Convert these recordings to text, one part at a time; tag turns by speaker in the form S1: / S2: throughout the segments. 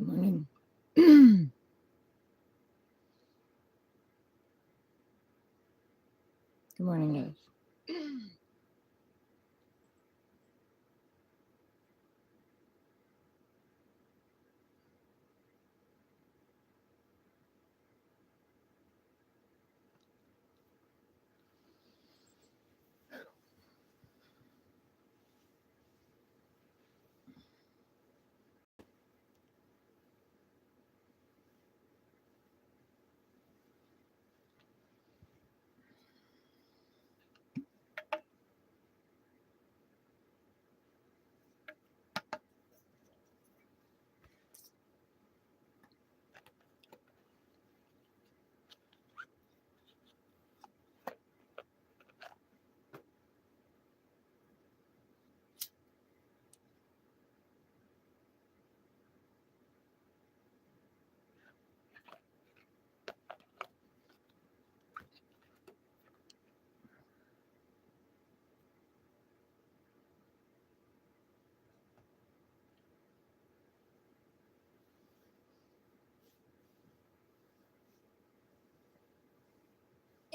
S1: Good morning. Good morning, guys.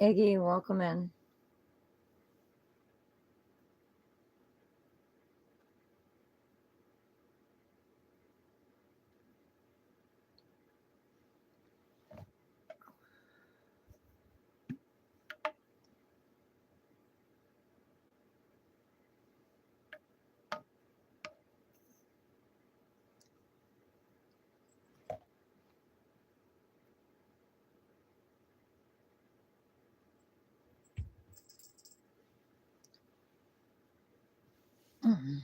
S1: Iggy, welcome in. Mhm.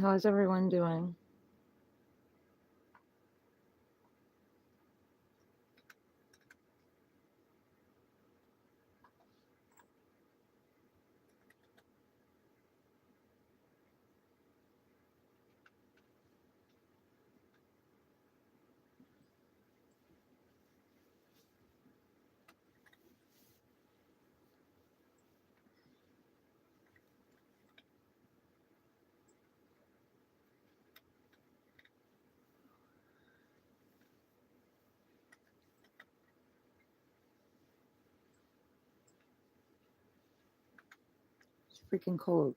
S1: How's everyone doing? It's freaking cold.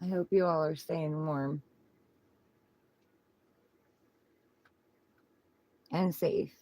S1: I hope you all are staying warm and safe.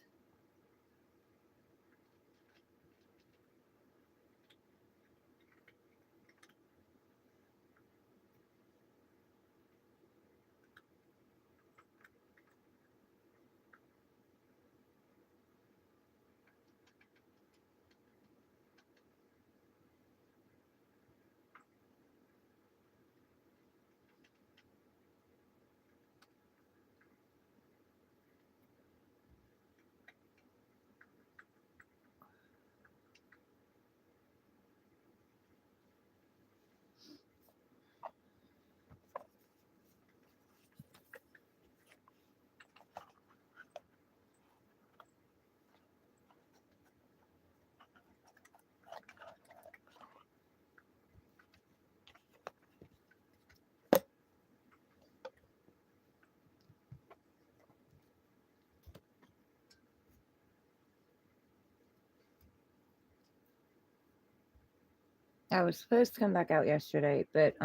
S1: I was supposed to come back out yesterday, but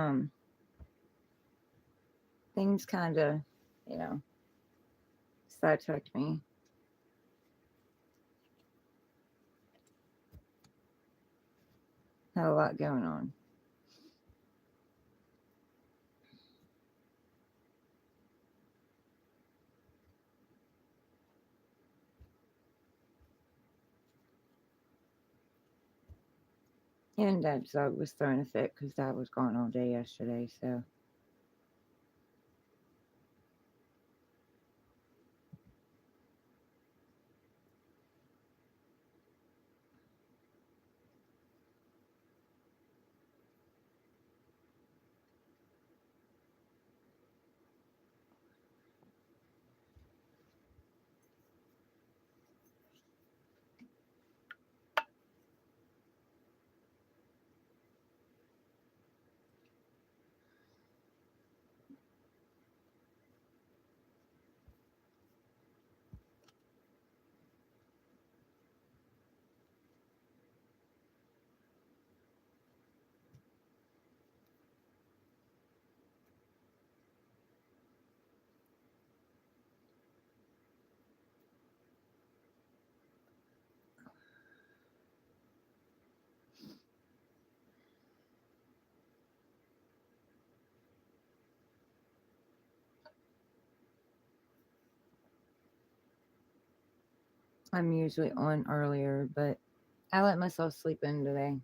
S1: things kind of, you know, sidetracked me. Had a lot going on. And Dad's dog was throwing a fit because Dad was gone all day yesterday, so. I'm usually on earlier, but I let myself sleep in today.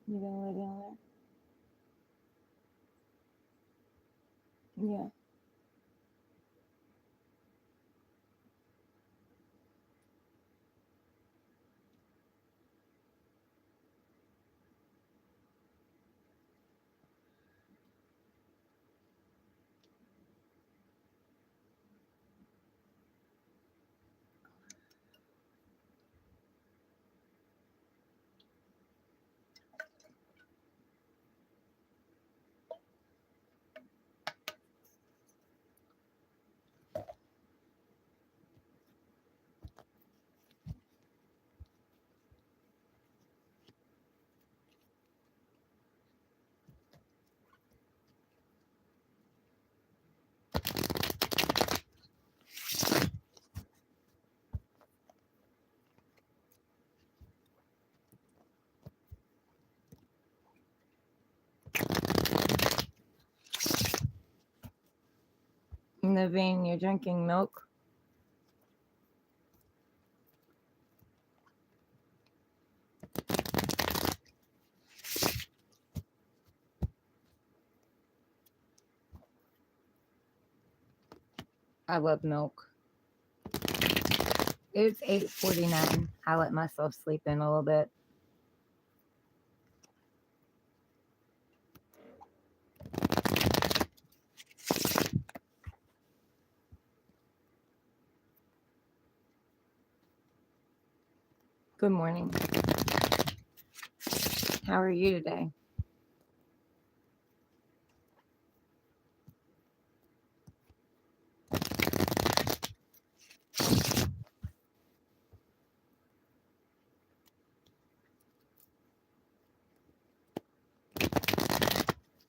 S1: You gonna lay down there? Yeah. Naveen, you're drinking milk? I love milk. It's 8:49. I let myself sleep in a little bit. Good morning. How are you today?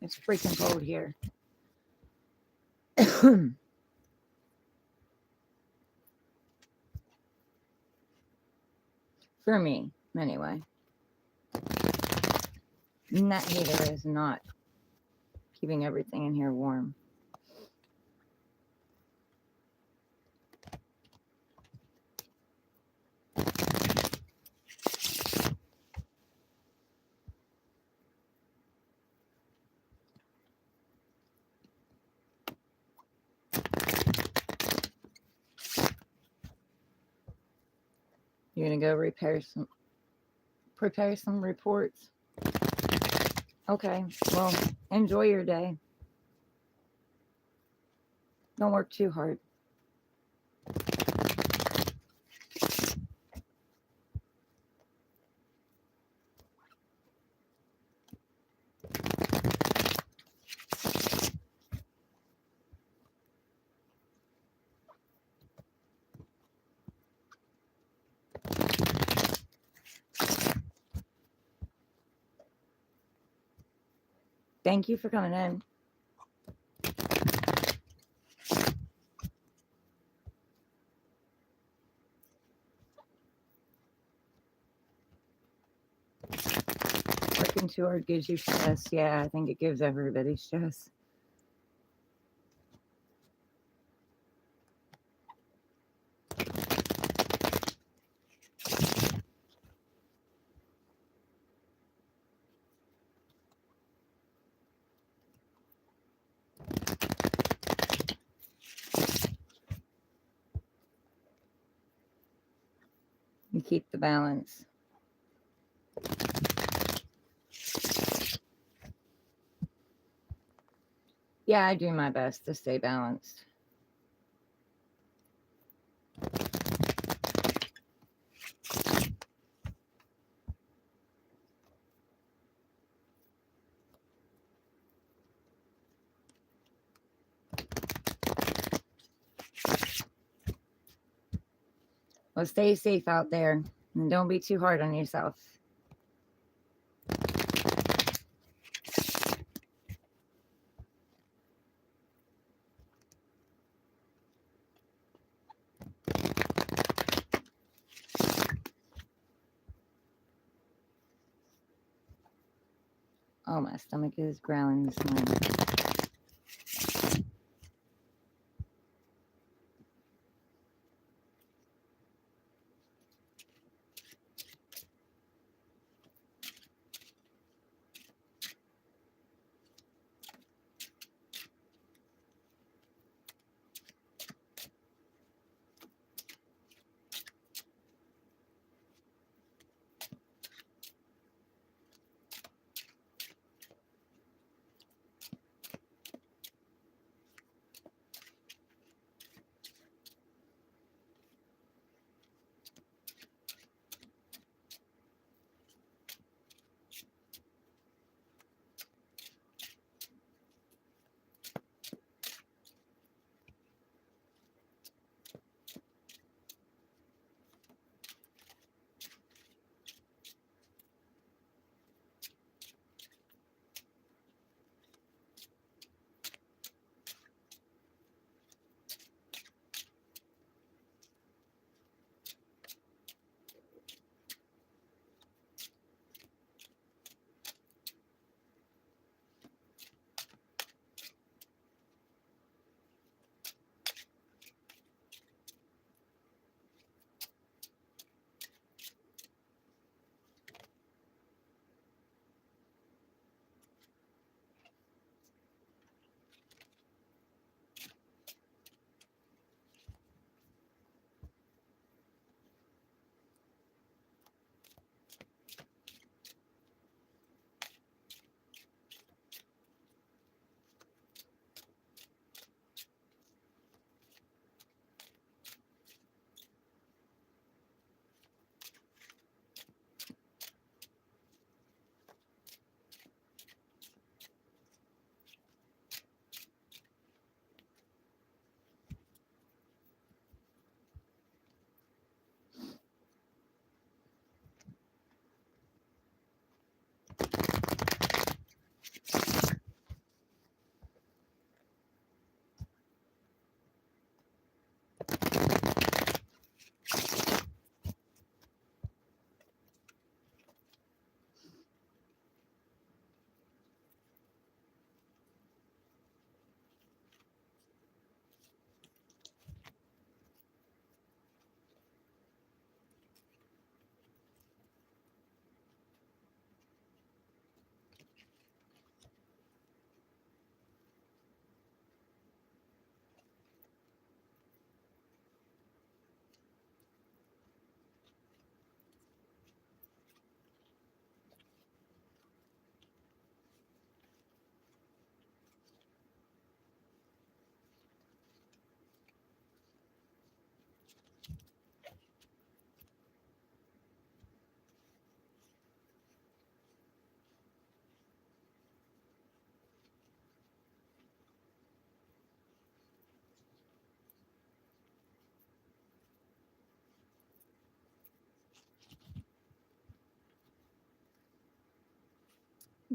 S1: It's freaking cold here. For me, anyway. And that heater is not keeping everything in here warm. You're gonna go prepare some reports. Okay, well, enjoy your day. Don't work too hard. Thank you for coming in. Working too hard gives you stress. Yeah, I think it gives everybody stress. You keep the balance. Yeah, I do my best to stay balanced. Well, stay safe out there and don't be too hard on yourself. Oh, my stomach is growling this morning.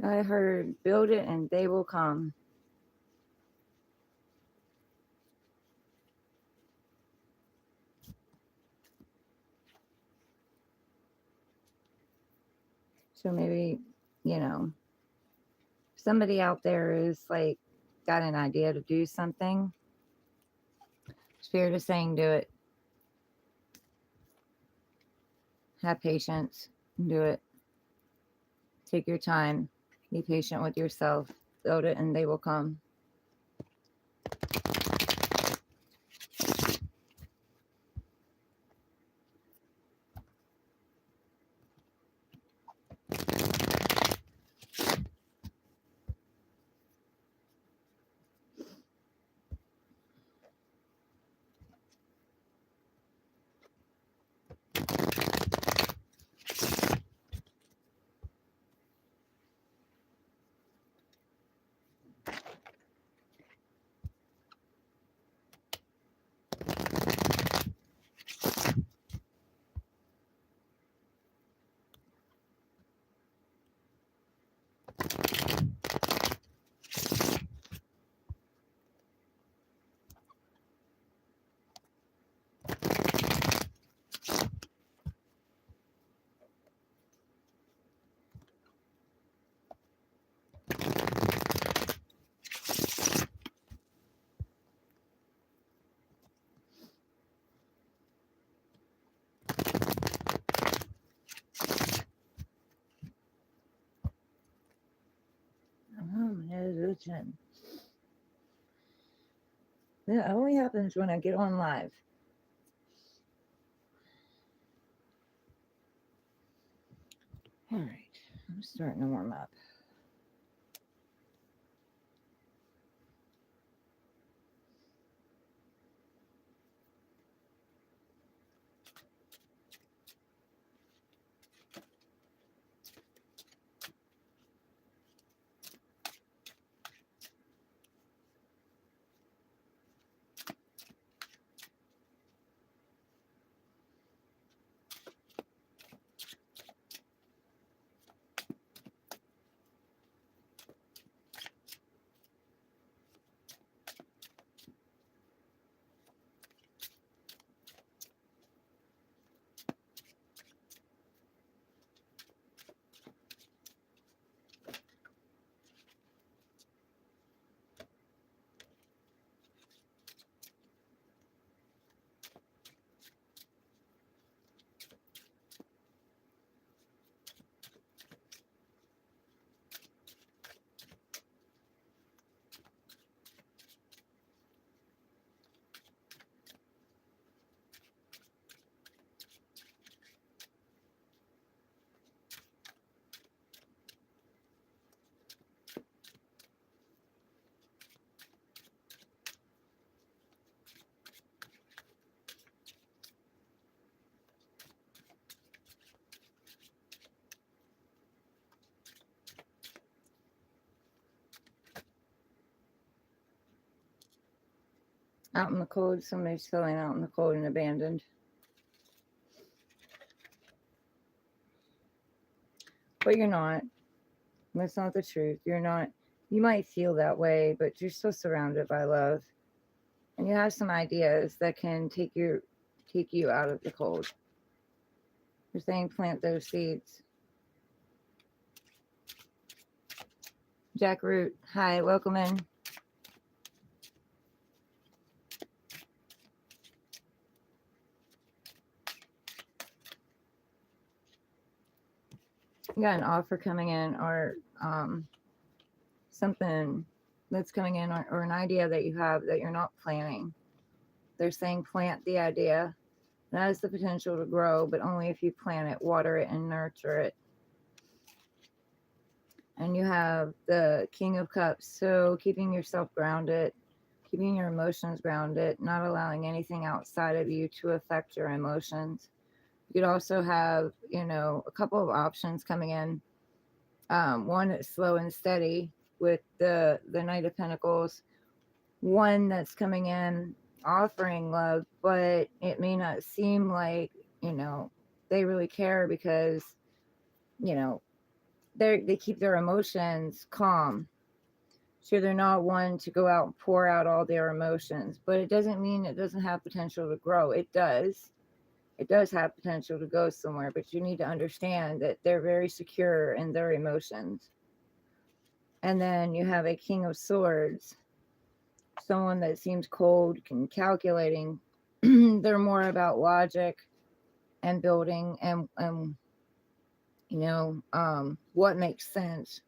S1: I heard build it and they will come. So maybe, you know, somebody out there is like got an idea to do something. Spirit is saying do it. Have patience. Do it. Take your time. Be patient with yourself. Build it and they will come. Meditation. That only happens when I get on live. All right, I'm starting to warm up. Out in the cold, somebody's feeling out in the cold and abandoned. But you're not. That's not the truth. You're not. You might feel that way, but you're still surrounded by love. And you have some ideas that can take you out of the cold. You're saying plant those seeds. Jackroot, hi, welcome in. You got an offer coming in, or something that's coming in, or an idea that you have that you're not planning. They're saying plant the idea. That has the potential to grow, but only if you plant it, water it, and nurture it. And you have the King of Cups, so keeping yourself grounded, keeping your emotions grounded, not allowing anything outside of you to affect your emotions. You could also have, a couple of options coming in. One that's slow and steady with the Knight of Pentacles. One that's coming in offering love, but it may not seem like, they really care because, you know, they keep their emotions calm. So they're not one to go out and pour out all their emotions. But it doesn't mean it doesn't have potential to grow. It does. It does have potential to go somewhere, but you need to understand that they're very secure in their emotions. And then you have a King of Swords, someone that seems cold and calculating. They're more about logic and building and what makes sense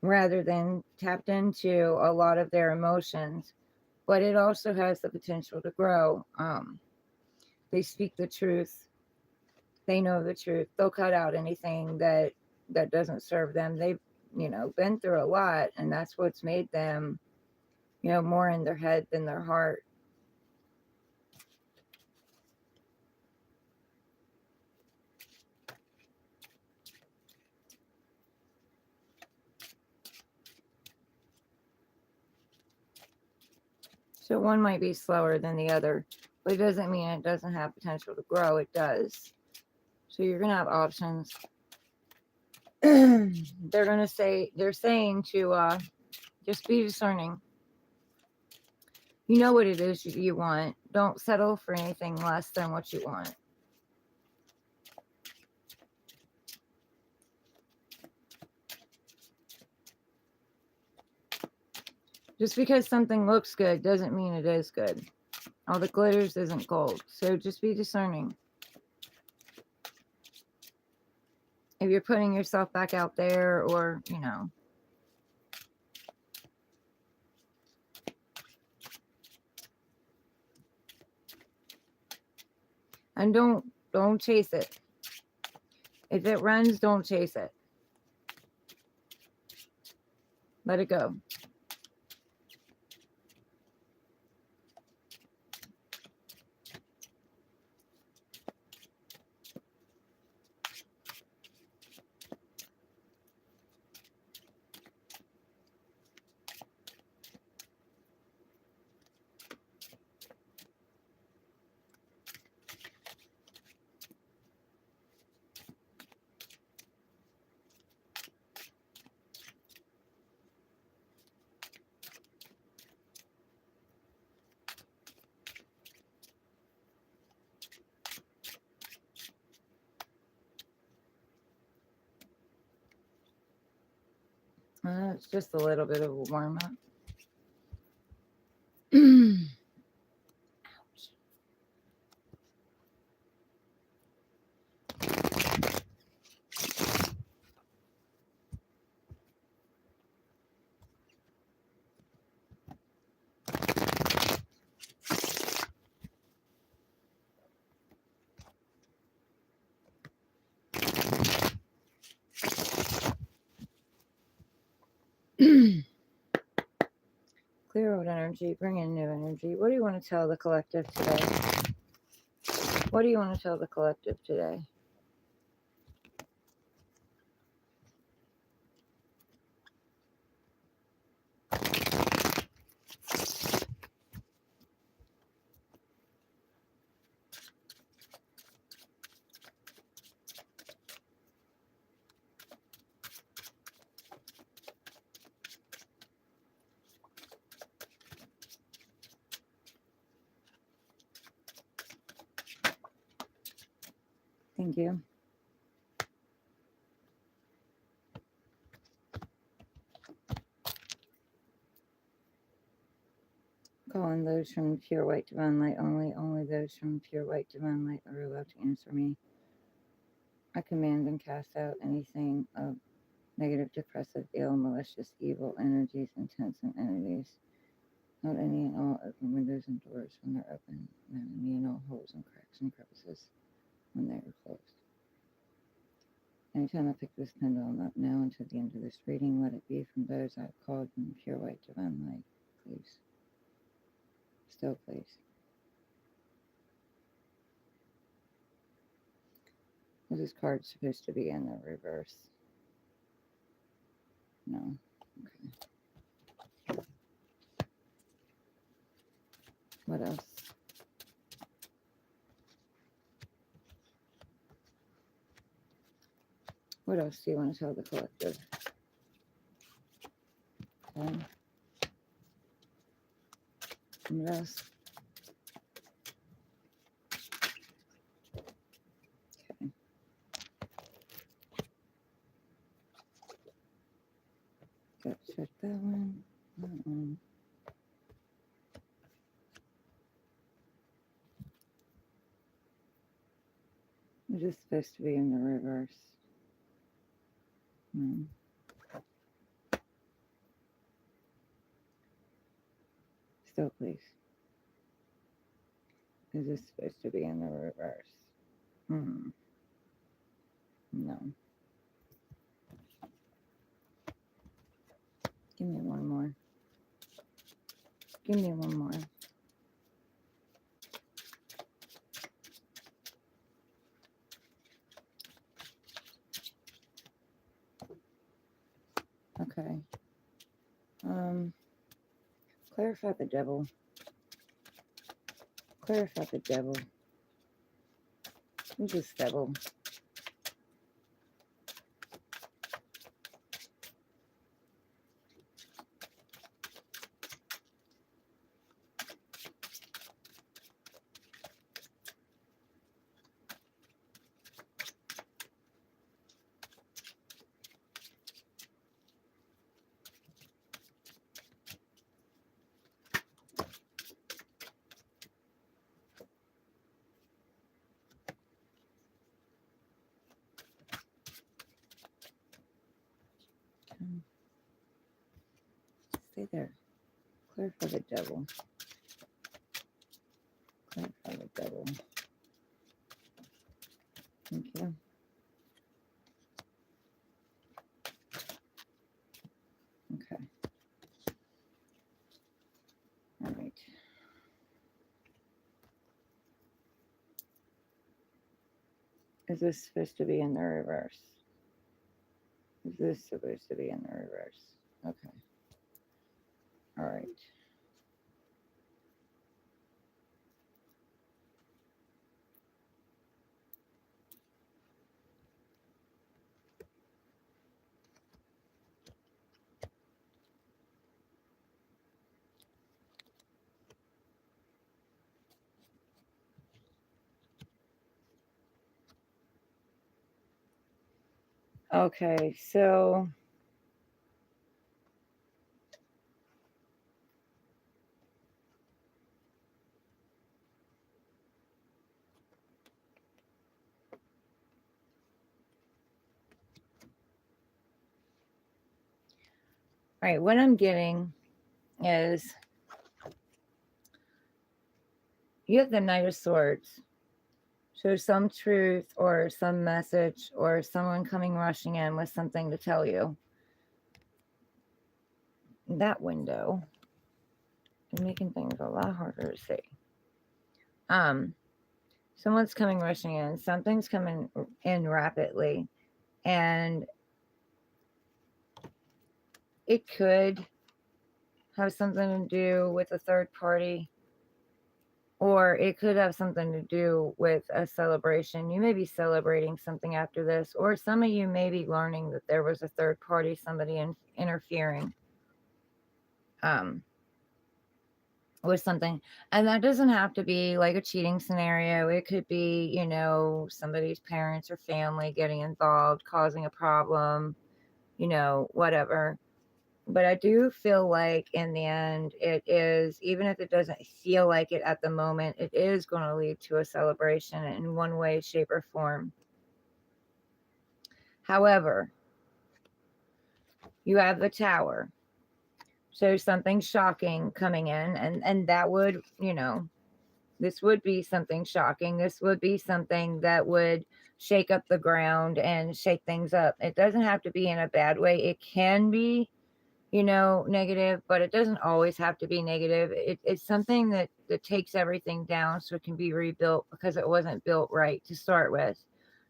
S1: rather than tapped into a lot of their emotions. But it also has the potential to grow. They speak the truth. They know the truth. They'll cut out anything that doesn't serve them. They've been through a lot, and that's what's made them more in their head than their heart. So one might be slower than the other, but it doesn't mean it doesn't have potential to grow. It does. So you're going to have options. They're saying to just be discerning. You know what it is you want. Don't settle for anything less than what you want. Just because something looks good doesn't mean it is good. All the glitters isn't gold. So just be discerning. If you're putting yourself back out there or, and don't chase it. If it runs, don't chase it. Let it go. It's just a little bit of a warm up. Clear out energy, bring in new energy. What do you want to tell the collective today? What do you want to tell the collective today? Thank you. Calling those from pure white divine light only those from pure white divine light are allowed to answer me. I command and cast out anything of negative, depressive, ill, malicious, evil energies, intents, and entities. Not any and all open windows and doors when they're open, and any and all holes and cracks and crevices when they are closed. Anytime I pick this pendulum up now until the end of this reading, let it be from those I've called from pure white divine light, please. Still, please. Is this card supposed to be in the reverse? No. Okay. What else? What else do you want to tell the collective? Okay. What else? Okay. Got to check that one. That one. Is this supposed to be in the reverse? No. Still, please. Is this supposed to be in the reverse? No. Give me one more. Give me one more. Okay. Clarify the devil. Clarify the devil. Who's this devil? Stay there. Clarify the devil. Clarify the devil. Thank you. Okay. All right. Is this supposed to be in the reverse? Is this supposed to be in the reverse? Okay. All right. Okay, so all right, what I'm getting is you have the Knight of Swords. So some truth or some message or someone coming rushing in with something to tell you. That window is making things a lot harder to see. Someone's coming rushing in. Something's coming in rapidly. And it could have something to do with a third party. Or it could have something to do with a celebration. You may be celebrating something after this. Or some of you may be learning that there was a third party, somebody interfering. With something, and that doesn't have to be like a cheating scenario. It could be, you know, somebody's parents or family getting involved, causing a problem, you know, whatever. But I do feel like in the end, it is, even if it doesn't feel like it at the moment, it is going to lead to a celebration in one way, shape, or form. However, you have the Tower. So something shocking coming in, and that would, you know, this would be something shocking. This would be something that would shake up the ground and shake things up. It doesn't have to be in a bad way. It can be, you know, negative, but it doesn't always have to be negative. It's something that takes everything down so it can be rebuilt because it wasn't built right to start with.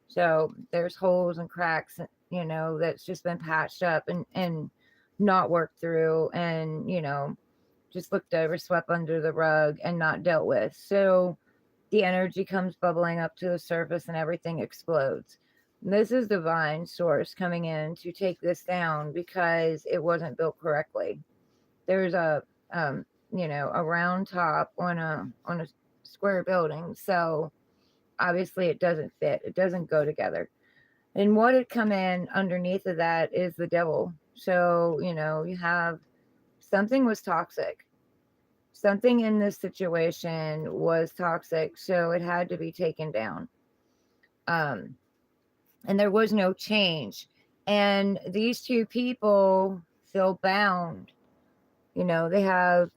S1: So there's holes and cracks, you know, that's just been patched up and not worked through and, you know, just looked over, swept under the rug and not dealt with. So the energy comes bubbling up to the surface and everything explodes. This is divine source coming in to take this down because it wasn't built correctly. There's a a round top on a square building, so obviously it doesn't fit. It doesn't go together. And what had come in underneath of that is the devil. So, you have something was toxic. Something in this situation was toxic, so it had to be taken down. Um, and there was no change. And these two people feel bound. They have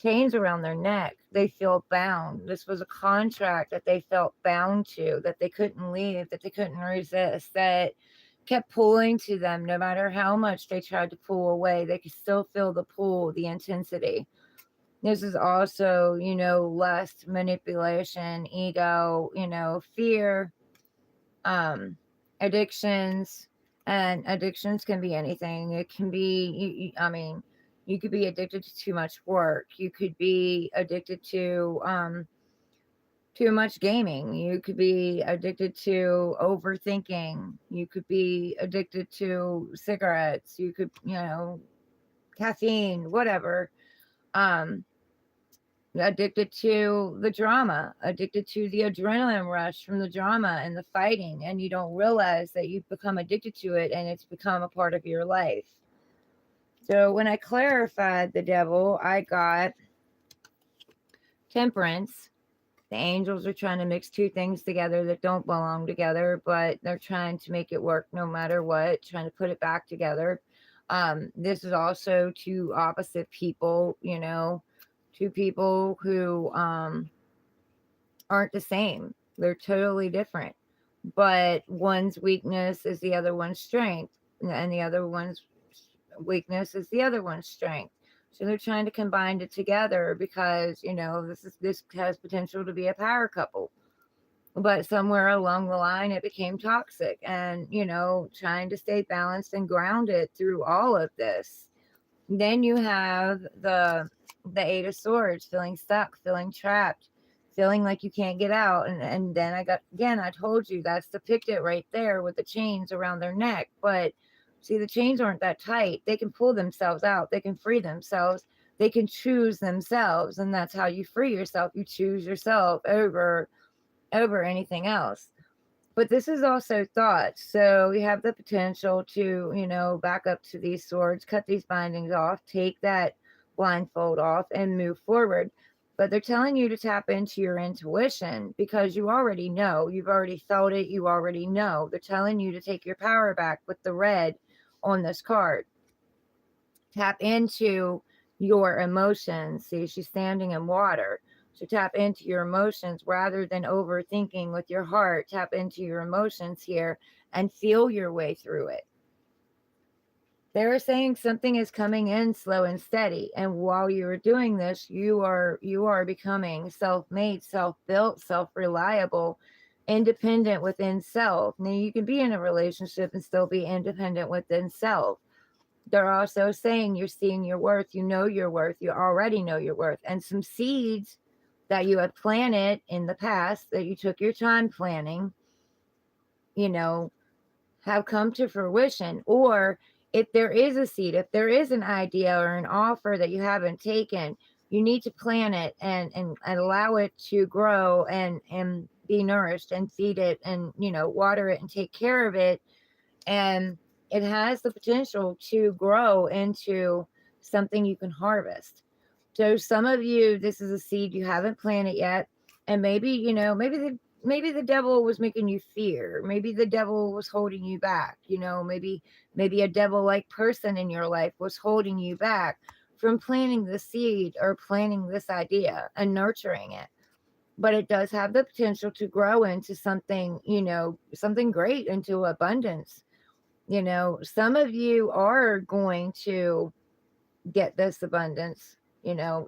S1: chains around their neck. They feel bound. This was a contract that they felt bound to, that they couldn't leave, that they couldn't resist, that kept pulling to them no matter how much they tried to pull away. They could still feel the pull, the intensity. This is also, lust, manipulation, ego, fear, um, addictions. And addictions can be anything. It can be, you could be addicted to too much work. You could be addicted to too much gaming. You could be addicted to overthinking. You could be addicted to cigarettes. You could, caffeine, whatever. Um, Addicted to the drama, addicted to the adrenaline rush from the drama and the fighting, and you don't realize that you've become addicted to it and it's become a part of your life. So when I clarified the devil, I got temperance. The angels are trying to mix two things together that don't belong together, but they're trying to make it work no matter what, trying to put it back together. This is also two opposite people, two people who aren't the same. They're totally different. But one's weakness is the other one's strength, and the other one's weakness is the other one's strength. So they're trying to combine it together because, this has potential to be a power couple. But somewhere along the line it became toxic, and, trying to stay balanced and grounded through all of this. Then you have the Eight of Swords, feeling stuck, feeling trapped, feeling like you can't get out. And then I told you that's depicted right there with the chains around their neck. But see, the chains aren't that tight. They can pull themselves out. They can free themselves. They can choose themselves. And that's how you free yourself. You choose yourself over anything else. But this is also thought. So you have the potential to, back up to these swords, cut these bindings off, take that blindfold off, and move forward. But they're telling you to tap into your intuition because you already know. You've already felt it. You already know. They're telling you to take your power back with the red on this card. Tap into your emotions. See, she's standing in water. So tap into your emotions rather than overthinking with your heart. Tap into your emotions here and feel your way through it. They're saying something is coming in slow and steady. And while you're doing this, you are becoming self-made, self-built, self-reliable, independent within self. Now you can be in a relationship and still be independent within self. They're also saying you're seeing your worth, you know your worth, you already know your worth. And some seeds that you have planted in the past that you took your time planning, have come to fruition. Or if there is a seed, if there is an idea or an offer that you haven't taken, you need to plant it and allow it to grow and be nourished and feed it and, water it and take care of it. And it has the potential to grow into something you can harvest. So some of you, this is a seed you haven't planted yet. And maybe, maybe the devil was making you fear. Maybe the devil was holding you back. Maybe a devil-like person in your life was holding you back from planting the seed or planting this idea and nurturing it. But it does have the potential to grow into something, something great, into abundance. Some of you are going to get this abundance.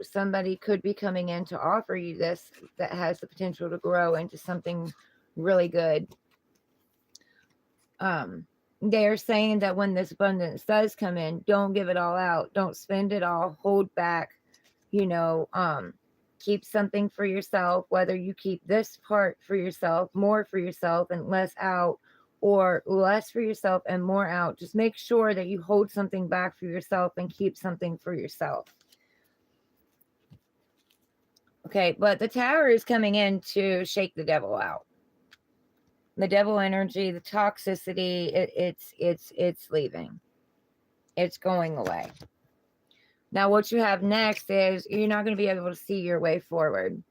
S1: Somebody could be coming in to offer you this that has the potential to grow into something really good. They're saying that when this abundance does come in, don't give it all out. Don't spend it all. Hold back. Keep something for yourself, whether you keep this part for yourself, more for yourself, and less out, or less for yourself and more out. Just make sure that you hold something back for yourself and keep something for yourself. Okay, but the Tower is coming in to shake the devil out. The devil energy, the toxicity, it's leaving. It's going away. Now, what you have next is you're not going to be able to see your way forward.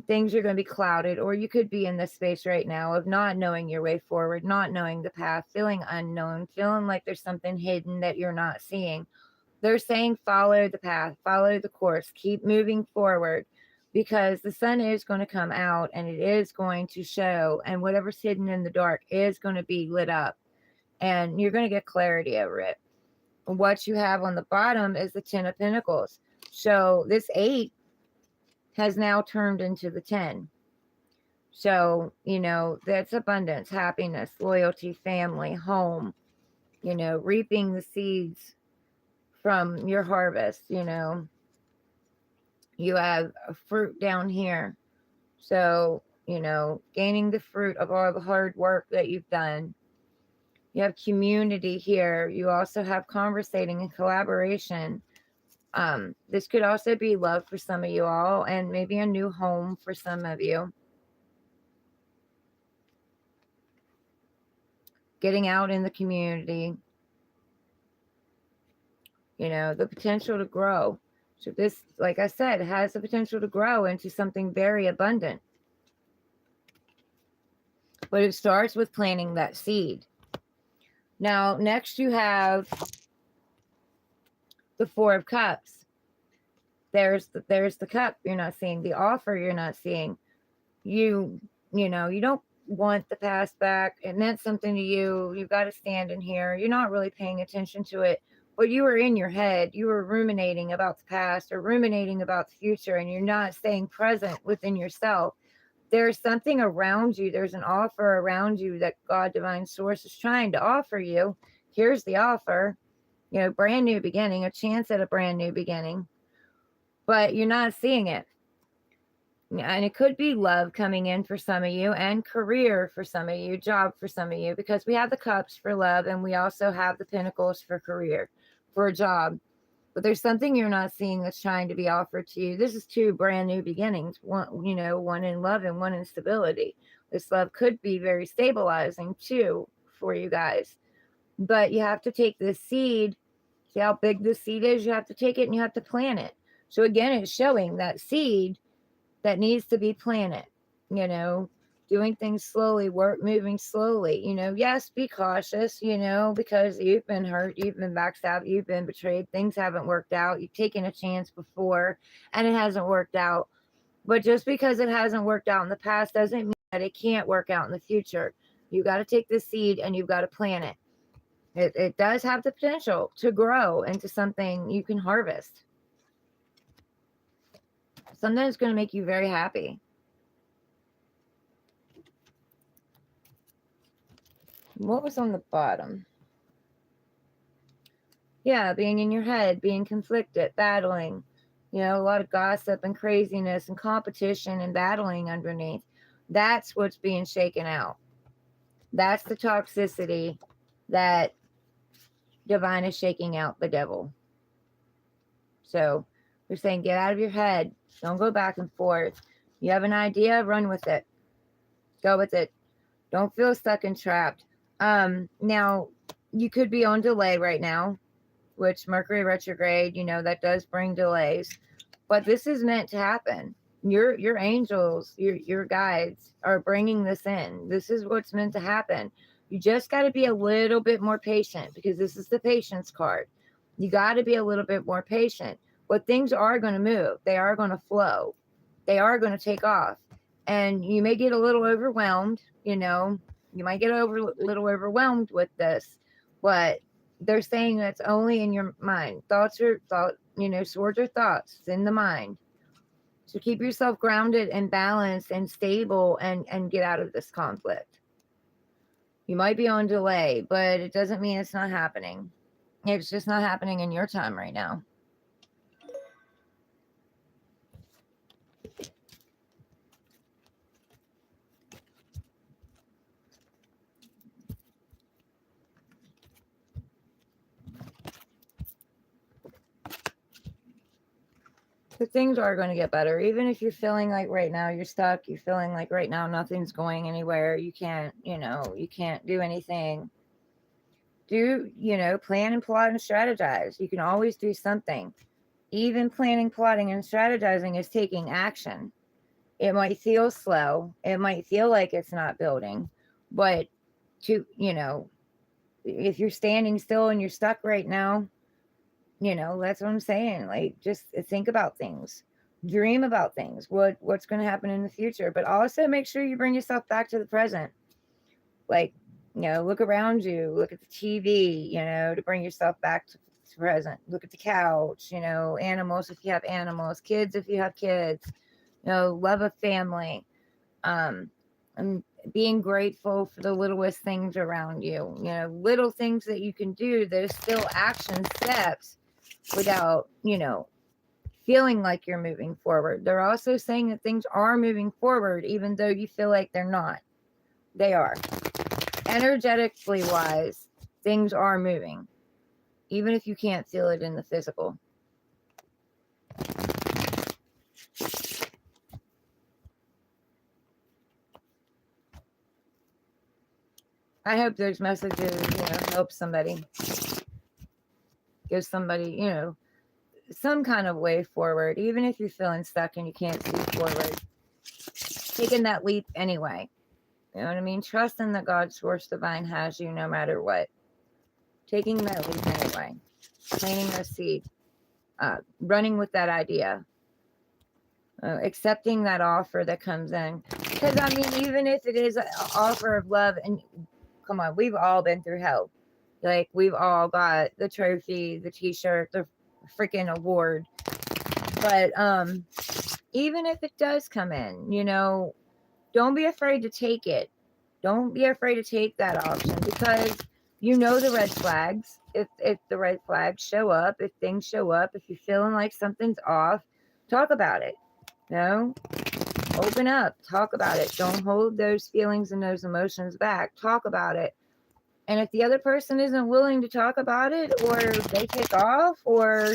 S1: Things are going to be clouded, or you could be in this space right now of not knowing your way forward, not knowing the path, feeling unknown, feeling like there's something hidden that you're not seeing. They're saying follow the path, follow the course, keep moving forward, because the sun is going to come out and it is going to show, and whatever's hidden in the dark is going to be lit up, and you're going to get clarity over it. What you have on the bottom is the 10 of Pentacles. So this 8 has now turned into the 10. So, you know, that's abundance, happiness, loyalty, family, home, you know, reaping the seeds from your harvest. You know, you have a fruit down here. So, you know, gaining the fruit of all the hard work that you've done. You have community here. You also have conversating and collaboration. This could also be love for some of you all, and maybe a new home for some of you. Getting out in the community. You know, the potential to grow. So this, like I said, has the potential to grow into something very abundant. But it starts with planting that seed. Now, next you have the 4 of Cups. There's the cup you're not seeing, the offer you're not seeing. You know, you don't want the past back. It meant something to you. You've got to stand in here. You're not really paying attention to it, but you were in your head. You were ruminating about the past or ruminating about the future, and you're not staying present within yourself. There's something around you. There's an offer around you that God, divine source, is trying to offer you. Here's the offer. You know, brand new beginning, a chance at a brand new beginning, but you're not seeing it. And it could be love coming in for some of you, and career for some of you, job for some of you, because we have the cups for love and we also have the pentacles for career, for a job. But there's something you're not seeing that's trying to be offered to you. This is 2 brand new beginnings, one, you know, one in love and one in stability. This love could be very stabilizing too for you guys. But you have to take this seed. See how big this seed is? You have to take it and you have to plant it. So again, it's showing that seed that needs to be planted, you know, doing things slowly, work moving slowly, you know. Yes, be cautious, you know, because you've been hurt, you've been backstabbed, you've been betrayed, things haven't worked out, you've taken a chance before and it hasn't worked out. But just because it hasn't worked out in the past doesn't mean that it can't work out in the future. You got to take the seed and you've got to plant it. It does have the potential to grow into something you can harvest. Something that's going to make you very happy. What was on the bottom? Yeah, being in your head, being conflicted, battling. You know, a lot of gossip and craziness and competition and battling underneath. That's what's being shaken out. That's the toxicity that divine is shaking out the devil. So we're saying get out of your head. Don't go back and forth. You have an idea, run with it. Go with it. Don't feel stuck and trapped. Now, you could be on delay right now, which Mercury retrograde, you know, that does bring delays. But this is meant to happen. Your angels, your guides are bringing this in. This is what's meant to happen. You just got to be a little bit more patient, because this is the patience card. You got to be a little bit more patient. But things are going to move. They are going to flow. They are going to take off. And you may get a little overwhelmed, you know. You might get a little overwhelmed with this, but they're saying that's only in your mind. Thoughts are thought, you know, swords are thoughts. It's in the mind. So keep yourself grounded and balanced and stable, and get out of this conflict. You might be on delay, but it doesn't mean it's not happening. It's just not happening in your time right now. But things are going to get better. Even if you're feeling like right now you're stuck, you're feeling like right now nothing's going anywhere, you can't, you can't do anything. Do, plan and plot and strategize. You can always do something. Even planning, plotting, and strategizing is taking action. It might feel slow. It might feel like it's not building. But if you're standing still and you're stuck right now, that's what I'm saying. Like, just think about things, dream about things, what's going to happen in the future, but also make sure you bring yourself back to the present. Like, look around you, look at the TV, to bring yourself back to the present. Look at the couch, animals if you have animals, kids if you have kids, love a family, and being grateful for the littlest things around you, little things that you can do. There's still action steps without, feeling like you're moving forward. They're also saying that things are moving forward, even though you feel like they're not. They are. Energetically wise, things are moving, even if you can't feel it in the physical. I hope those messages, help somebody. Give somebody, some kind of way forward, even if you're feeling stuck and you can't see forward. Taking that leap anyway. You know what I mean? Trusting that God's source divine has you no matter what. Taking that leap anyway. Planting a seed. Running with that idea. Accepting that offer that comes in. Because, I mean, even if it is an offer of love, and come on, we've all been through hell. Like, we've all got the trophy, the t-shirt, the freaking award. But even if it does come in, don't be afraid to take it. Don't be afraid to take that option, because the red flags. If the red flags show up, if things show up, if you're feeling like something's off, talk about it. Open up, talk about it. Don't hold those feelings and those emotions back. Talk about it. And if the other person isn't willing to talk about it, or they take off, or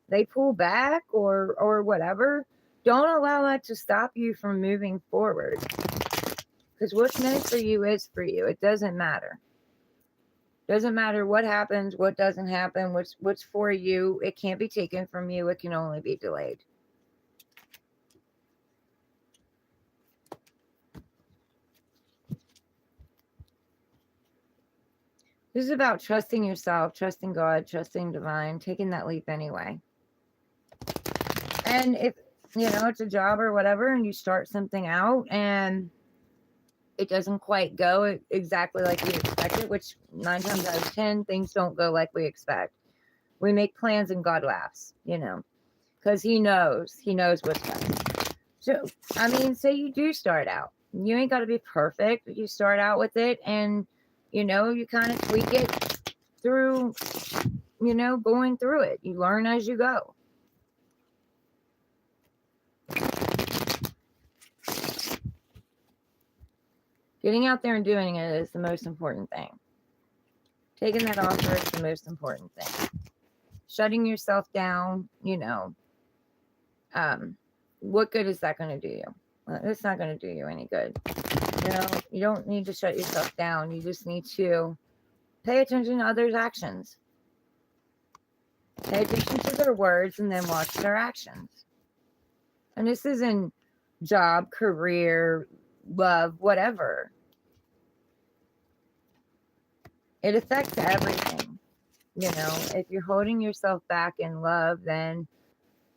S1: they pull back, or whatever, don't allow that to stop you from moving forward. Because what's meant for you is for you. It doesn't matter. Doesn't matter what happens, what doesn't happen, what's for you. It can't be taken from you. It can only be delayed. This is about trusting yourself, trusting God, trusting divine, taking that leap anyway. And if, it's a job or whatever, and you start something out and it doesn't quite go exactly like we expected, which 9 times out of 10, things don't go like we expect. We make plans and God laughs, because he knows what's best. So, I mean, say you do start out. You ain't got to be perfect. You start out with it, and, you kind of tweak it through, going through it. You learn as you go. Getting out there and doing it is the most important thing. Taking that offer is the most important thing. Shutting yourself down, what good is that going to do you? Well, it's not going to do you any good. You don't need to shut yourself down. You just need to pay attention to others' actions. Pay attention to their words and then watch their actions. And this is in job, career, love, whatever. It affects everything. If you're holding yourself back in love, then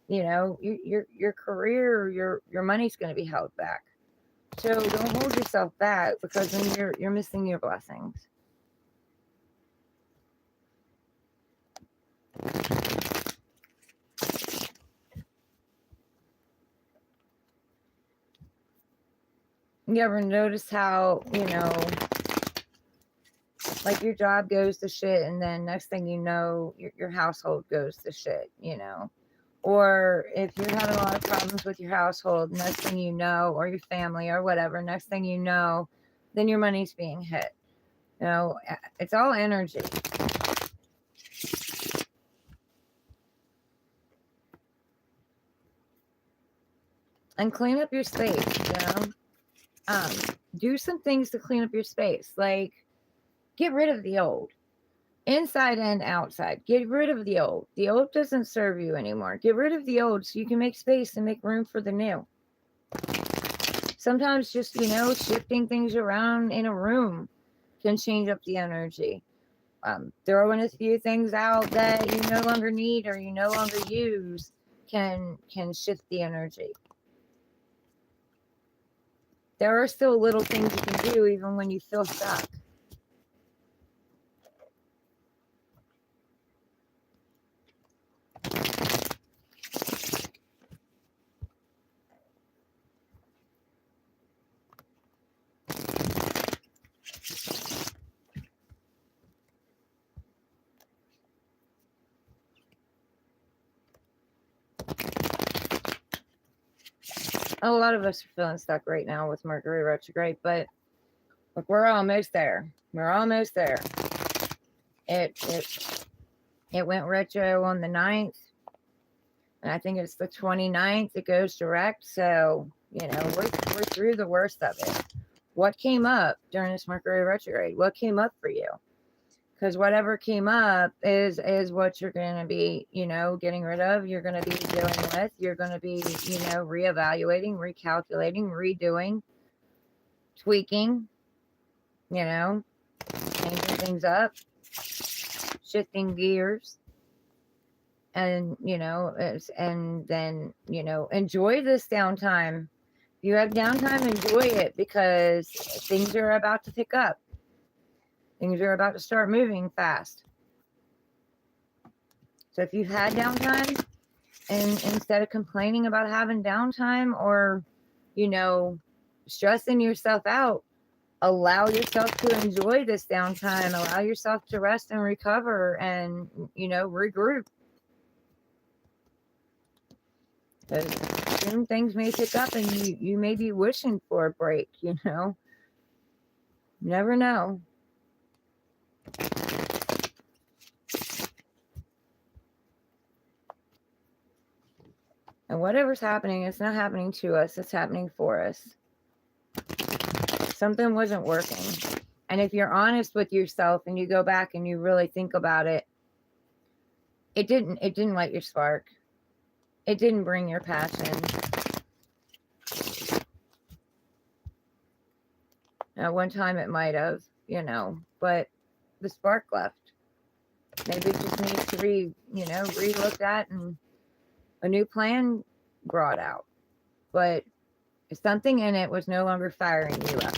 S1: your career, your money's going to be held back. So don't hold yourself back, because then you're missing your blessings. You ever notice how, like your job goes to shit, and then next thing you know, your household goes to shit, Or if you're having a lot of problems with your household, next thing you know, or your family or whatever, next thing you know, then your money's being hit. It's all energy. and clean up your space, do some things to clean up your space, like get rid of the old, inside and outside. Get rid of the old. The old doesn't serve you anymore. Get rid of the old so you can make space and make room for the new. Sometimes just, shifting things around in a room can change up the energy. Throwing a few things out that you no longer need or you no longer use can shift the energy. There are still little things you can do even when you feel stuck. A lot of us are feeling stuck right now with Mercury retrograde, but look, we're almost there. We're almost there. It went retro on the 9th, and I think it's the 29th. It goes direct, so we're through the worst of it. What came up during this Mercury retrograde? What came up for you? Because whatever came up is what you're going to be, getting rid of. You're going to be dealing with. You're going to be, reevaluating, recalculating, redoing, tweaking, changing things up, shifting gears. And, and then, enjoy this downtime. If you have downtime, enjoy it, because things are about to pick up. Things are about to start moving fast. So if you've had downtime, and instead of complaining about having downtime or, stressing yourself out, allow yourself to enjoy this downtime. Allow yourself to rest and recover and, regroup. Because soon things may pick up and you may be wishing for a break, Never know. And whatever's happening, it's not happening to us. It's happening for us. Something wasn't working. And if you're honest with yourself and you go back and you really think about it, it didn't light your spark. It didn't bring your passion. At one time it might have, but the spark left. Maybe it just needs to re-looked at and a new plan brought out. But something in it was no longer firing you up.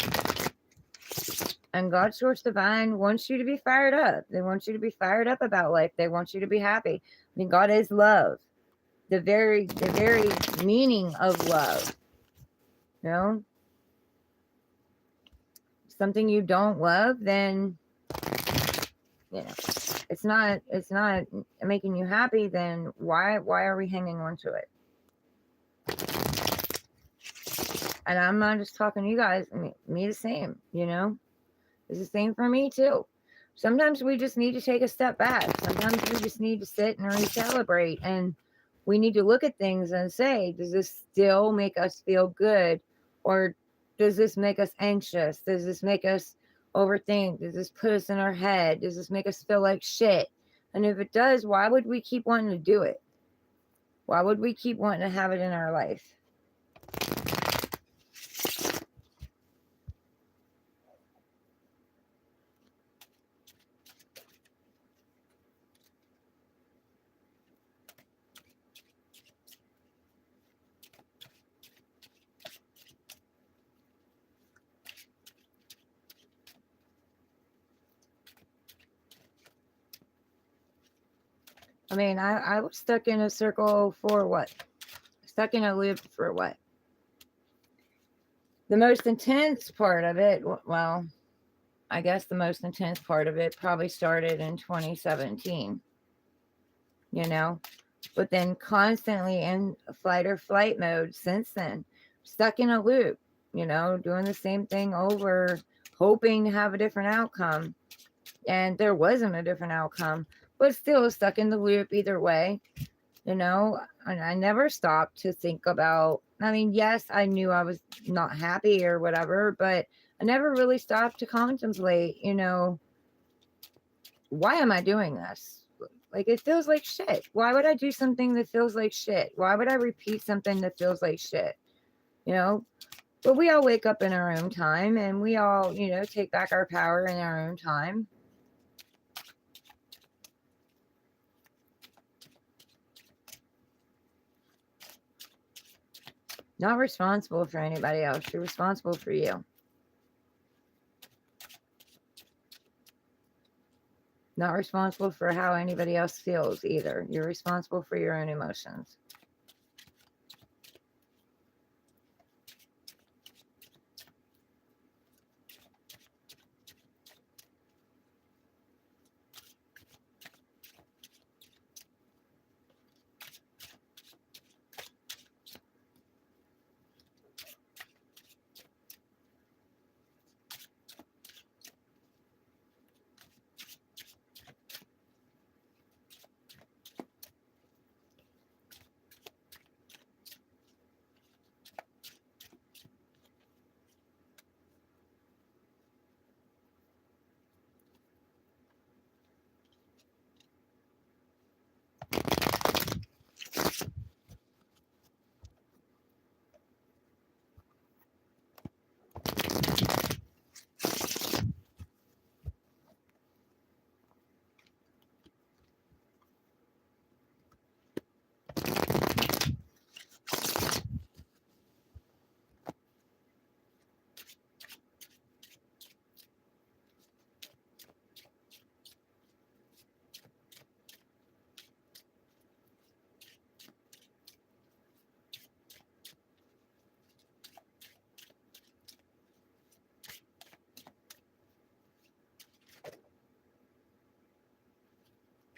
S1: And God, Source Divine, wants you to be fired up. They want you to be fired up about life. They want you to be happy. I mean, God is love. The very meaning of love. Something you don't love, then it's not making you happy, then why are we hanging on to it? And I'm not just talking to you guys, me the same, It's the same for me too. Sometimes we just need to take a step back. Sometimes we just need to sit and recalibrate, and we need to look at things and say, does this still make us feel good? Or does this make us anxious? Does this make us overthink? Does this put us in our head? Does this make us feel like shit? And if it does, why would we keep wanting to do it? Why would we keep wanting to have it in our life? I mean, I was stuck in a circle for what? Stuck in a loop for what? The most intense part of it, well, I guess the most intense part of it probably started in 2017, but then constantly in fight or flight mode since then, stuck in a loop, doing the same thing over, hoping to have a different outcome. And there wasn't a different outcome, but still stuck in the loop either way. And I never stopped to think about, I mean, yes, I knew I was not happy or whatever, but I never really stopped to contemplate, why am I doing this? Like, it feels like shit. Why would I do something that feels like shit? Why would I repeat something that feels like shit? You know, but we all wake up in our own time, and we all, take back our power in our own time. Not responsible for anybody else. You're responsible for you. Not responsible for how anybody else feels either. You're responsible for your own emotions.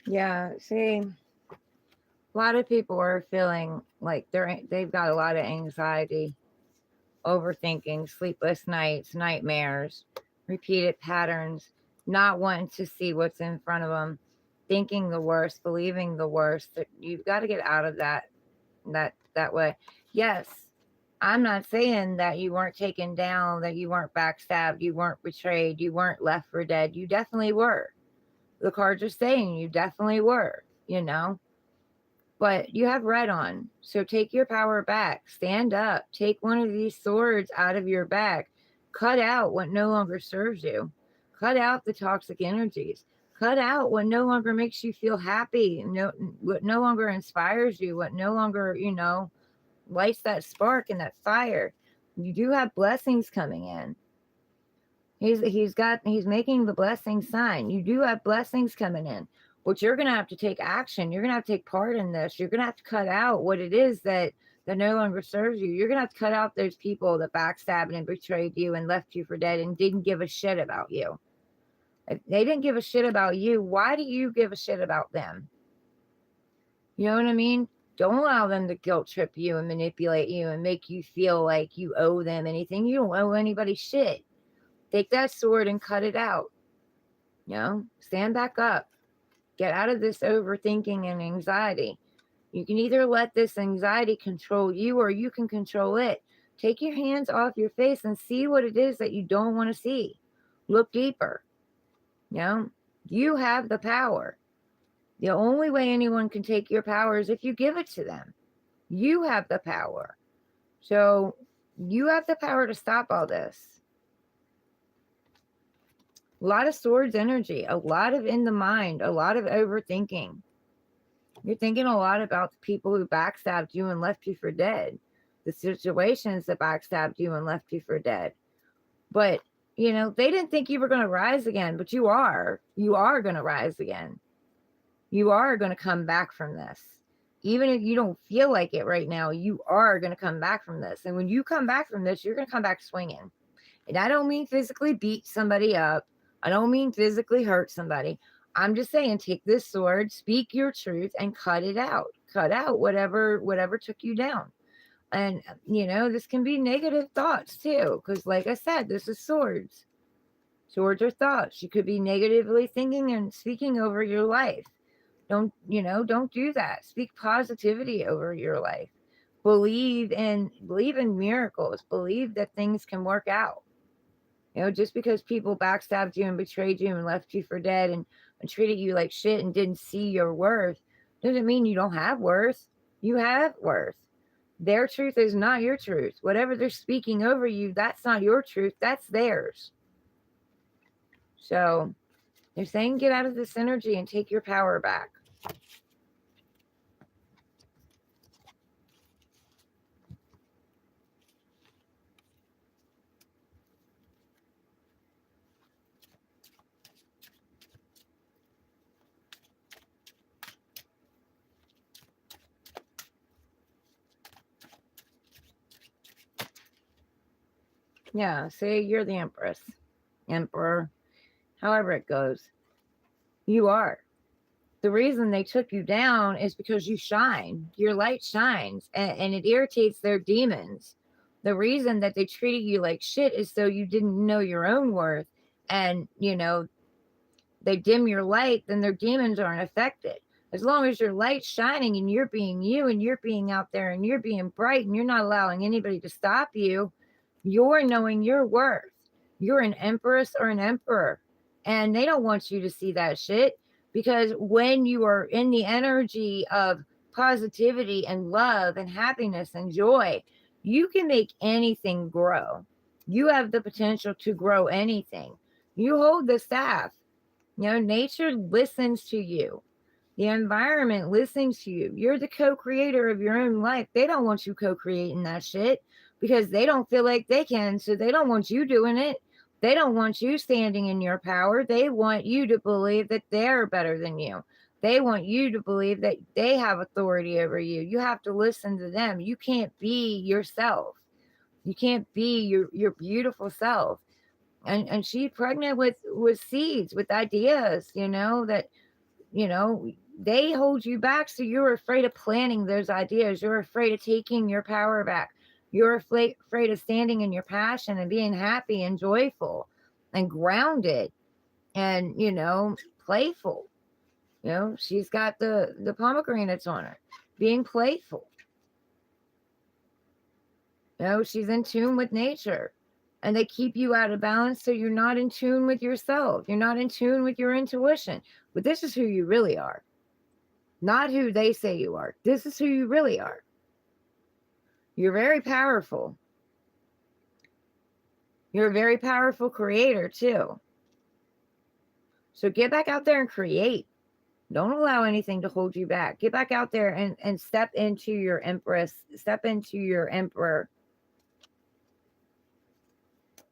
S1: Yeah, see, a lot of people are feeling like they've got a lot of anxiety, overthinking, sleepless nights, nightmares, repeated patterns, not wanting to see what's in front of them, thinking the worst, believing the worst. That you've got to get out of that way. Yes, I'm not saying that you weren't taken down, that you weren't backstabbed, you weren't betrayed, you weren't left for dead. You definitely were. The cards are saying you definitely were. But you have red on. So take your power back. Stand up. Take one of these swords out of your back. Cut out what no longer serves you. Cut out the toxic energies. Cut out what no longer makes you feel happy. What no longer inspires you. What no longer, lights that spark and that fire. You do have blessings coming in. He's making the blessing sign. You do have blessings coming in, but you're gonna have to take action. You're gonna have to take part in this. You're gonna have to cut out what it is that no longer serves you. You're gonna have to cut out those people that backstabbed and betrayed you and left you for dead and didn't give a shit about you. If they didn't give a shit about you, why do you give a shit about them? You know what I mean? Don't allow them to guilt trip you and manipulate you and make you feel like you owe them anything. You don't owe anybody shit. Take that sword and cut it out. Stand back up. Get out of this overthinking and anxiety. You can either let this anxiety control you or you can control it. Take your hands off your face and see what it is that you don't want to see. Look deeper. You have the power. The only way anyone can take your power is if you give it to them. You have the power. So you have the power to stop all this. A lot of swords energy, a lot of in the mind, a lot of overthinking. You're thinking a lot about the people who backstabbed you and left you for dead, the situations that backstabbed you and left you for dead. But, they didn't think you were going to rise again, but you are. You are going to rise again. You are going to come back from this. Even if you don't feel like it right now, you are going to come back from this. And when you come back from this, you're going to come back swinging. And I don't mean physically beat somebody up. I don't mean physically hurt somebody. I'm just saying, take this sword, speak your truth, and cut it out. Cut out whatever took you down. And, this can be negative thoughts too. Because like I said, this is swords. Swords are thoughts. You could be negatively thinking and speaking over your life. Don't do that. Speak positivity over your life. Believe in miracles. Believe that things can work out. Just because people backstabbed you and betrayed you and left you for dead and treated you like shit and didn't see your worth doesn't mean you don't have worth. You have worth. Their truth is not your truth. Whatever they're speaking over you, that's not your truth. That's theirs. So they're saying get out of this energy and take your power back. Yeah, say you're the Empress, Emperor, however it goes. You are. The reason they took you down is because you shine. Your light shines and it irritates their demons. The reason that they treated you like shit is so you didn't know your own worth. And, they dim your light, then their demons aren't affected. As long as your light's shining and you're being you and you're being out there and you're being bright and you're not allowing anybody to stop you, you're knowing your worth. You're an empress or an emperor. And they don't want you to see that shit, because when you are in the energy of positivity and love and happiness and joy, you can make anything grow. You have the potential to grow anything. You hold the staff. Nature listens to you. The environment listens to you. You're the co-creator of your own life. They don't want you co-creating that shit because they don't feel like they can. So they don't want you doing it. They don't want you standing in your power. They want you to believe that they're better than you. They want you to believe that they have authority over you. You have to listen to them. You can't be yourself. You can't be your beautiful self. And she's pregnant with seeds, with ideas, that they hold you back. So you're afraid of planting those ideas. You're afraid of taking your power back. You're afraid of standing in your passion and being happy and joyful and grounded and, playful. She's got the pomegranates on her, being playful. She's in tune with nature. And they keep you out of balance, so you're not in tune with yourself. You're not in tune with your intuition. But this is who you really are. Not who they say you are. This is who you really are. You're very powerful. You're a very powerful creator, too. So get back out there and create. Don't allow anything to hold you back. Get back out there and step into your empress. Step into your emperor.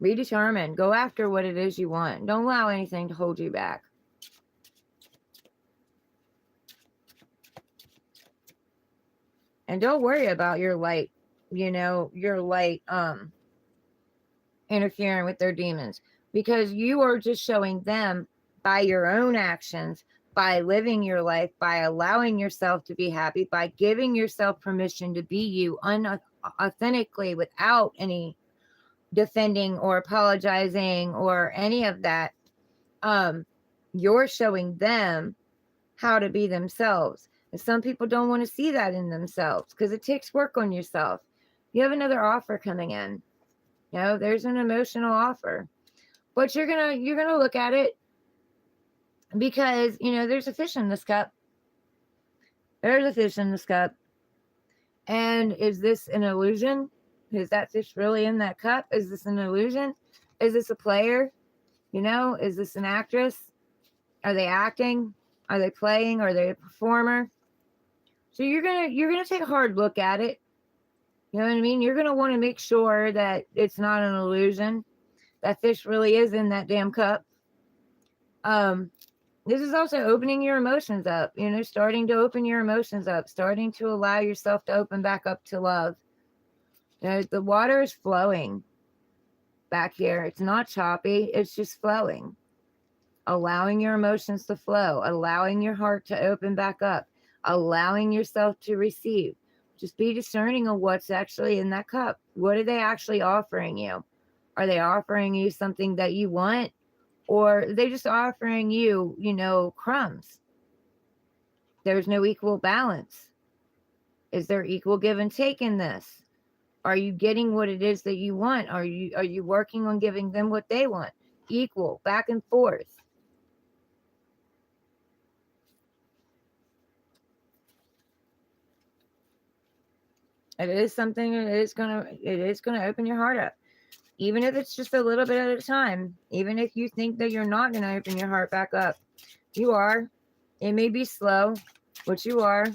S1: Be determined. Go after what it is you want. Don't allow anything to hold you back. And don't worry about your light, interfering with their demons, because you are just showing them by your own actions, by living your life, by allowing yourself to be happy, by giving yourself permission to be you authentically without any defending or apologizing or any of that. You're showing them how to be themselves. And some people don't want to see that in themselves because it takes work on yourself. You have another offer coming in. There's an emotional offer. But you're gonna look at it because there's a fish in this cup. There's a fish in this cup. And is this an illusion? Is that fish really in that cup? Is this an illusion? Is this a player? Is this an actress? Are they acting? Are they playing? Are they a performer? So you're gonna take a hard look at it. You know what I mean? You're gonna want to make sure that it's not an illusion. That fish really is in that damn cup. This is also opening your emotions up. Starting to open your emotions up. Starting to allow yourself to open back up to love. The water is flowing back here. It's not choppy. It's just flowing. Allowing your emotions to flow. Allowing your heart to open back up. Allowing yourself to receive. Just be discerning of what's actually in that cup. What are they actually offering you? Are they offering you something that you want? Or are they just offering you, crumbs? There's no equal balance. Is there equal give and take in this? Are you getting what it is that you want? Are you working on giving them what they want? Equal, back and forth. It is something that it is gonna open your heart up. Even if it's just a little bit at a time. Even if you think that you're not gonna open your heart back up. You are. It may be slow, but you are.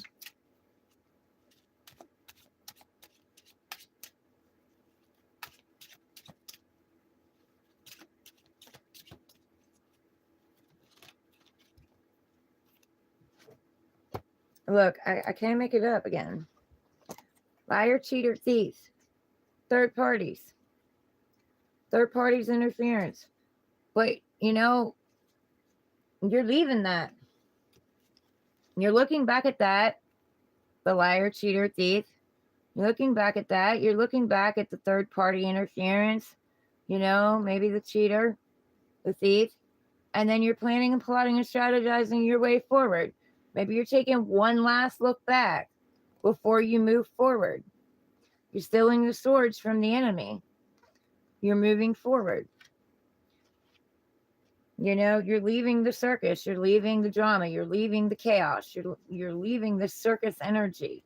S1: Look, I can't make it up again. Liar, cheater, thief. Third parties. Third parties interference. But, you're leaving that. You're looking back at that. The liar, cheater, thief. You're looking back at that. You're looking back at the third party interference. Maybe the cheater, the thief. And then you're planning and plotting and strategizing your way forward. Maybe you're taking one last look back before you move forward. You're stealing the swords from the enemy. You're moving forward. You're leaving the circus. You're leaving the drama. You're leaving the chaos. You're leaving the circus energy,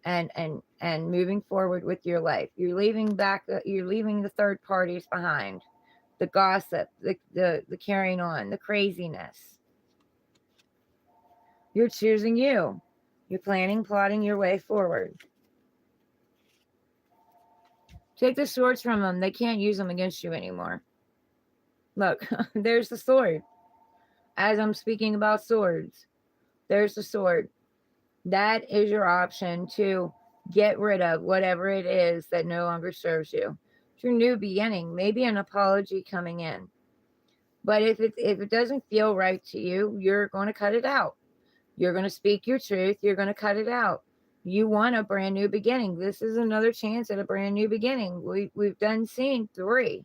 S1: and moving forward with your life. You're leaving the third parties behind, the gossip, the carrying on, the craziness. You're choosing you. You're planning, plotting your way forward. Take the swords from them. They can't use them against you anymore. Look, there's the sword. As I'm speaking about swords, there's the sword. That is your option to get rid of whatever it is that no longer serves you. It's your new beginning, maybe an apology coming in. But if it doesn't feel right to you, you're going to cut it out. You're going to speak your truth. You're going to cut it out. You want a brand new beginning. This is another chance at a brand new beginning. We've seen 3.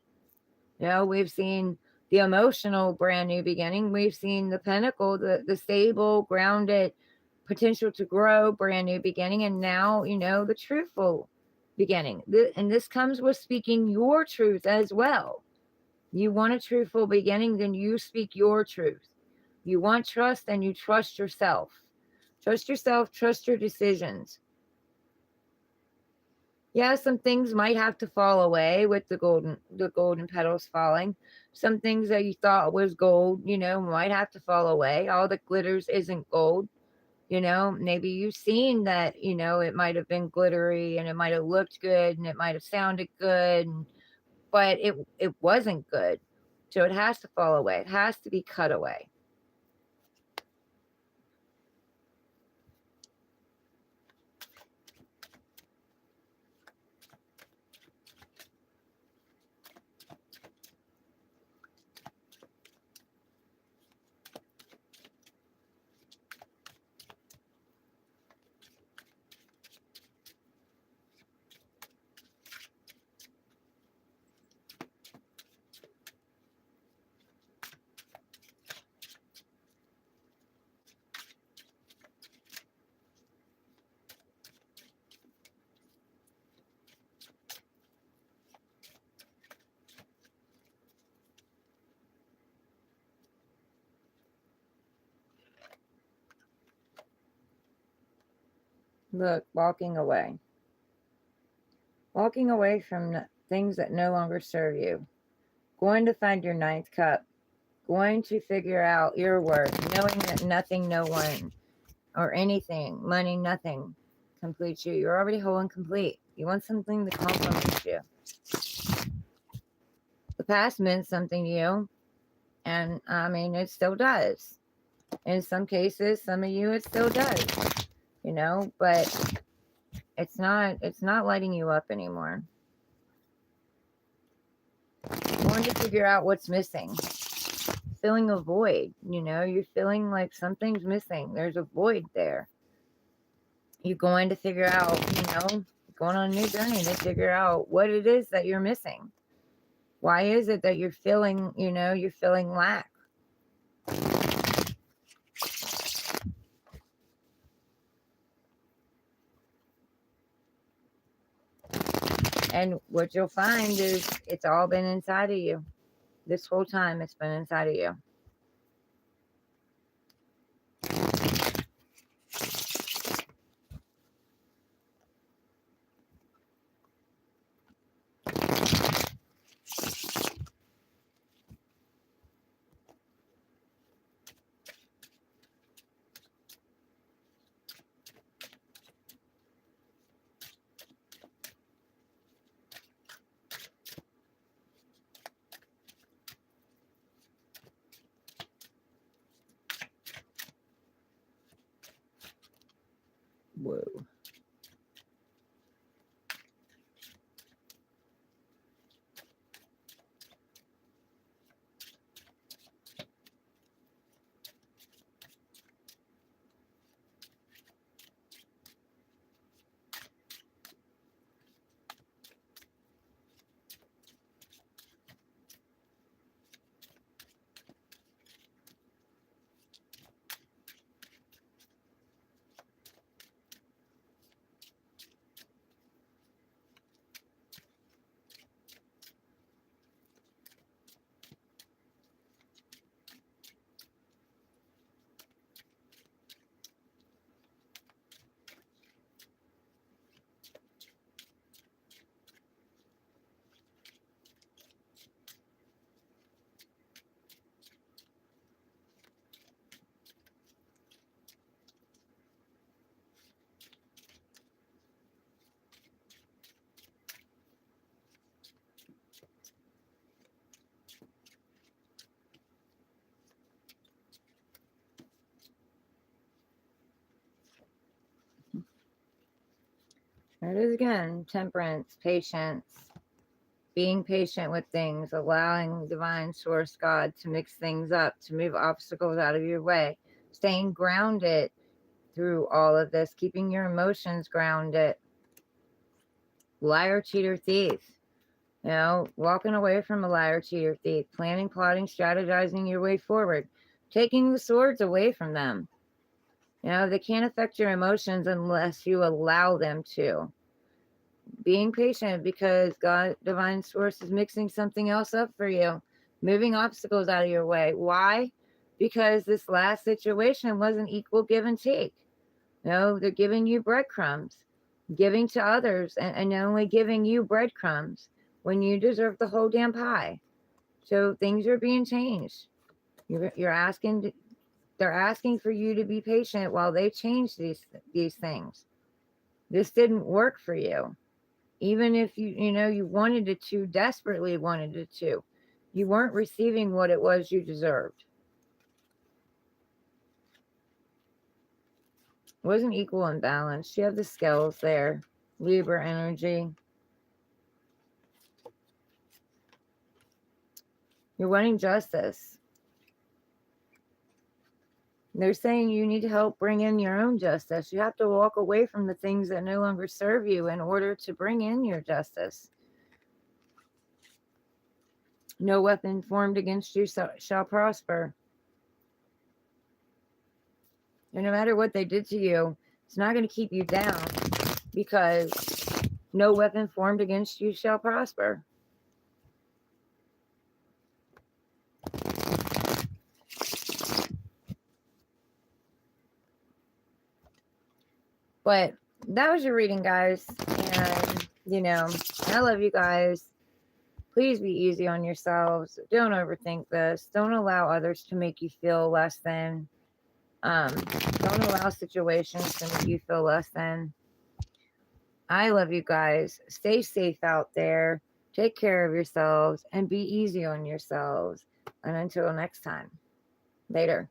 S1: We've seen the emotional brand new beginning. We've seen the pinnacle, the stable, grounded, potential to grow brand new beginning. And now, the truthful beginning. And this comes with speaking your truth as well. You want a truthful beginning, then you speak your truth. You want trust, and you trust yourself. Trust yourself, trust your decisions. Yeah, some things might have to fall away with the golden petals falling. Some things that you thought was gold, might have to fall away. All the glitters isn't gold. Maybe you've seen that, it might have been glittery and it might have looked good and it might have sounded good, but it wasn't good. So it has to fall away. It has to be cut away. Look, walking away. Walking away from things that no longer serve you. Going to find your 9th cup. Going to figure out your worth. Knowing that nothing, no one, or anything, money, nothing completes you. You're already whole and complete. You want something that complements you. The past meant something to you. And it still does. In some cases, some of you, it still does. But it's not lighting you up anymore. You want to figure out what's missing. Filling a void, you're feeling like something's missing. There's a void there. You're going to figure out, going on a new journey to figure out what it is that you're missing. Why is it that you're feeling, you're feeling lack? And what you'll find is it's all been inside of you. This whole time it's been inside of you. Whoa. There it is again. Temperance, patience, being patient with things, allowing divine source God to mix things up, to move obstacles out of your way, staying grounded through all of this, keeping your emotions grounded. Liar, cheater, thief. You know, walking away from a liar, cheater, thief, planning, plotting, strategizing your way forward, taking the swords away from them. You know, they can't affect your emotions unless you allow them to. Being patient because God, divine source, is mixing something else up for you, moving obstacles out of your way. Why? Because this last situation was an equal give and take. You know, they're giving you breadcrumbs, giving to others, and only giving you breadcrumbs when you deserve the whole damn pie. So things are being changed. You're asking, they're asking for you to be patient while they change these things. This didn't work for you. Even if you wanted it to, desperately wanted it to, you weren't receiving what it was you deserved. It wasn't equal and balanced. You have the scales there. Libra energy. You're wanting justice. They're saying you need to help bring in your own justice. You have to walk away from the things that no longer serve you in order to bring in your justice. No weapon formed against you shall prosper. And no matter what they did to you, it's not going to keep you down, because no weapon formed against you shall prosper. But that was your reading, guys. And, I love you guys. Please be easy on yourselves. Don't overthink this. Don't allow others to make you feel less than. Don't allow situations to make you feel less than. I love you guys. Stay safe out there. Take care of yourselves and be easy on yourselves. And until next time, later.